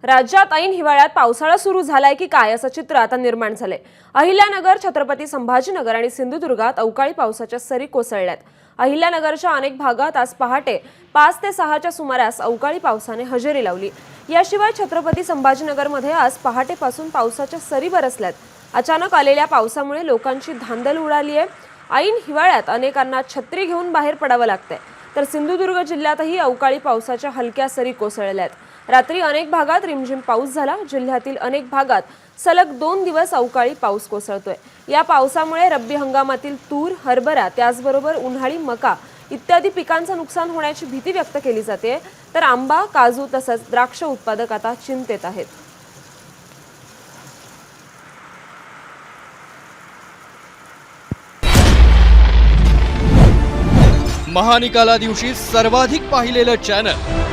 राज्यात ऐन हिवाळ्यात पावसाळा सुरू झालाय की काय असं चित्र आता निर्माण झालंय। अहिल्यानगर, छत्रपती संभाजीनगर आणि सिंधुदुर्गात अवकाळी पावसाच्या सरी कोसळल्यात। अहिल्यानगरच्या अनेक भागात आज पहाटे 5 ते 6 च्या सुमारास अवकाळी पावसाने हजेरी लावली। याशिवाय छत्रपती संभाजीनगरमध्ये आज पहाटेपासून पावसाच्या सरी बरसल्यात। अचानक आलेल्या पावसामुळे लोकांची धांदल उडाली आहे। ऐन हिवाळ्यात अनेकांना छत्री घेऊन बाहेर पडावं लागतंय, तर सिंधुदुर्ग जिल्ह्यातही अवकाळी पावसाच्या हलक्या सरी कोसळल्यात। रात्री अनेक भागात रिमझिम पाऊस झाला। जिल्ह्यातील अनेक भागात सलग 2 दिवस अवकाळी पाऊस कोसळतोय। या पावसामुळे रब्बी हंगामातील तूर, हरभरा त्याचबरोबर उन्हाळी मका इत्यादी पिकांचं नुकसान होण्याची भीती व्यक्त केली जाते। तर आंबा, काजू तसंच द्राक्ष उत्पादक आता चिंतेत आहेत। महानिकाला दिवशी सर्वाधिक पाहिलेलं चॅनल